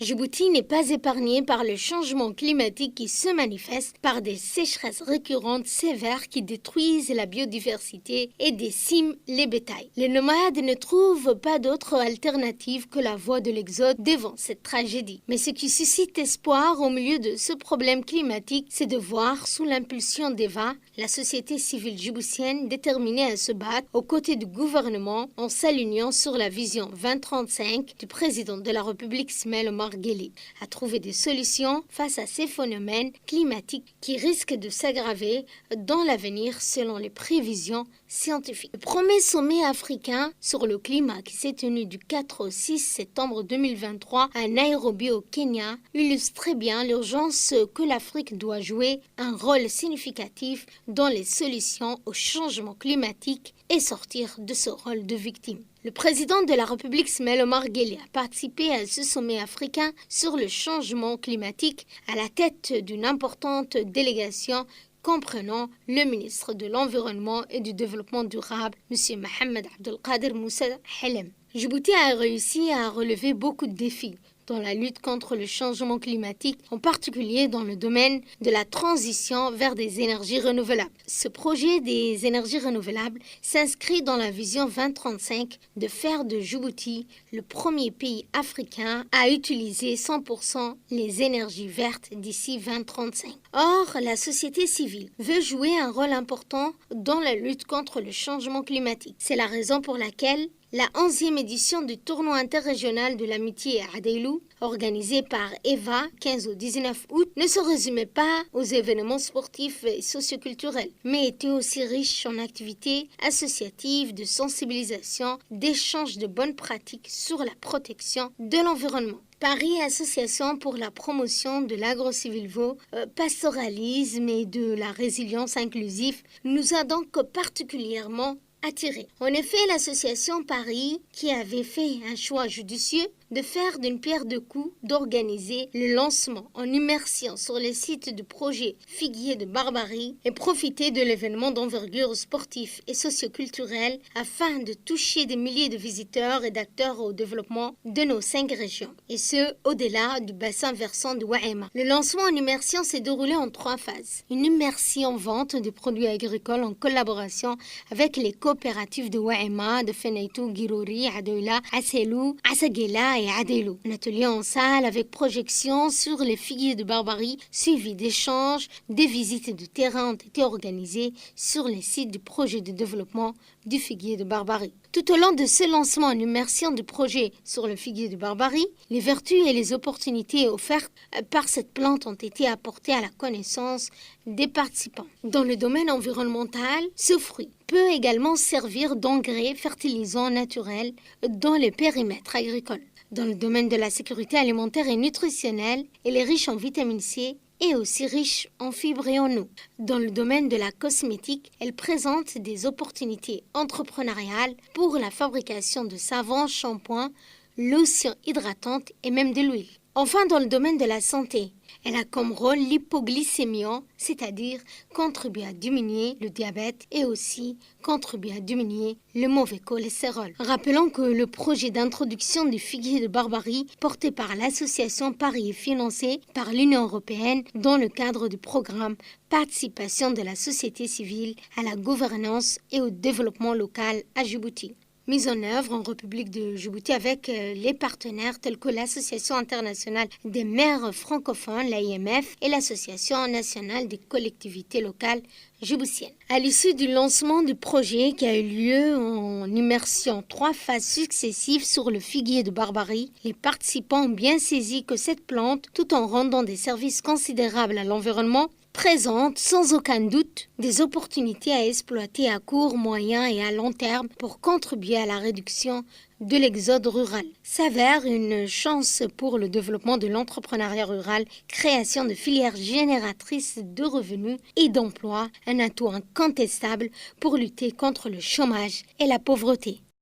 Djibouti n'est pas épargné par le changement climatique qui se manifeste par des sécheresses récurrentes sévères qui détruisent la biodiversité et déciment les bétails. Les nomades ne trouvent pas d'autre alternative que la voie de l'exode devant cette tragédie. Mais ce qui suscite espoir au milieu de ce problème climatique, c'est de voir, sous l'impulsion d'EVA, la société civile djiboutienne déterminée à se battre aux côtés du gouvernement en s'alignant sur la vision 2035 du président de la République Ismaël Omar Guelleh, à trouver des solutions face à ces phénomènes climatiques qui risquent de s'aggraver dans l'avenir selon les prévisions scientifiques. Le premier sommet africain sur le climat qui s'est tenu du 4 au 6 septembre 2023 à Nairobi au Kenya illustre très bien l'urgence que l'Afrique doit jouer un rôle significatif dans les solutions au changement climatique et sortir de ce rôle de victime. Le président de la République Ismaël Omar Guelleh a participé à ce sommet africain sur le changement climatique à la tête d'une importante délégation comprenant le ministre de l'Environnement et du Développement durable, M. Mohamed Abdelkader Moussa Helem. Djibouti a réussi à relever beaucoup de défis dans la lutte contre le changement climatique, en particulier dans le domaine de la transition vers des énergies renouvelables. Ce projet des énergies renouvelables s'inscrit dans la vision 2035 de faire de Djibouti le premier pays africain à utiliser 100% les énergies vertes d'ici 2035. Or, la société civile veut jouer un rôle important dans la lutte contre le changement climatique. C'est la raison pour laquelle la 11e édition du tournoi interrégional de l'amitié à Adeilou, organisé par EVA 15 au 19 août, ne se résumait pas aux événements sportifs et socioculturels, mais était aussi riche en activités associatives, de sensibilisation, d'échange de bonnes pratiques sur la protection de l'environnement. Paris Association pour la promotion de l'agro-civilvo, pastoralisme et de la résilience inclusive nous a donc particulièrement attiré. En effet, l'association Paris, qui avait fait un choix judicieux de faire d'une pierre deux coups, d'organiser le lancement en immersion sur les sites du projet Figuier de Barbarie et profiter de l'événement d'envergure sportif et socioculturel afin de toucher des milliers de visiteurs et d'acteurs au développement de nos 5 régions, et ce, au-delà du bassin versant de Waema. Le lancement en immersion s'est déroulé en 3 phases. Une immersion vente des produits agricoles en collaboration avec les coopératives de Waema, de Fenaitou, Girouri, Adoula, Asselou, Asagela et Adeilou. Un atelier en salle avec projection sur les figuiers de Barbarie, suivi d'échanges, des visites de terrain ont été organisées sur les sites du projet de développement du figuier de Barbarie. Tout au long de ce lancement en immersion du projet sur le figuier de Barbarie, les vertus et les opportunités offertes par cette plante ont été apportées à la connaissance des participants. Dans le domaine environnemental, ce fruit peut également servir d'engrais fertilisant naturel dans les périmètres agricoles. Dans le domaine de la sécurité alimentaire et nutritionnelle, elle est riche en vitamine C et aussi riche en fibres et en eau. Dans le domaine de la cosmétique, elle présente des opportunités entrepreneuriales pour la fabrication de savons, shampoings, lotions hydratantes et même de l'huile. Enfin, dans le domaine de la santé, elle a comme rôle l'hypoglycémiant, c'est-à-dire contribuer à diminuer le diabète et aussi contribuer à diminuer le mauvais cholestérol. Rappelons que le projet d'introduction du figuier de Barbarie porté par l'association Paris est financé par l'Union européenne dans le cadre du programme Participation de la société civile à la gouvernance et au développement local à Djibouti. Mise en œuvre en République de Djibouti avec les partenaires tels que l'Association internationale des maires francophones, l'AIMF, et l'Association nationale des collectivités locales djiboutiennes. À l'issue du lancement du projet qui a eu lieu en immersion 3 phases successives sur le figuier de Barbarie, les participants ont bien saisi que cette plante, tout en rendant des services considérables à l'environnement, présente sans aucun doute des opportunités à exploiter à court, moyen et à long terme pour contribuer à la réduction de l'exode rural. S'avère une chance pour le développement de l'entrepreneuriat rural, création de filières génératrices de revenus et d'emplois, un atout incontestable pour lutter contre le chômage et la pauvreté.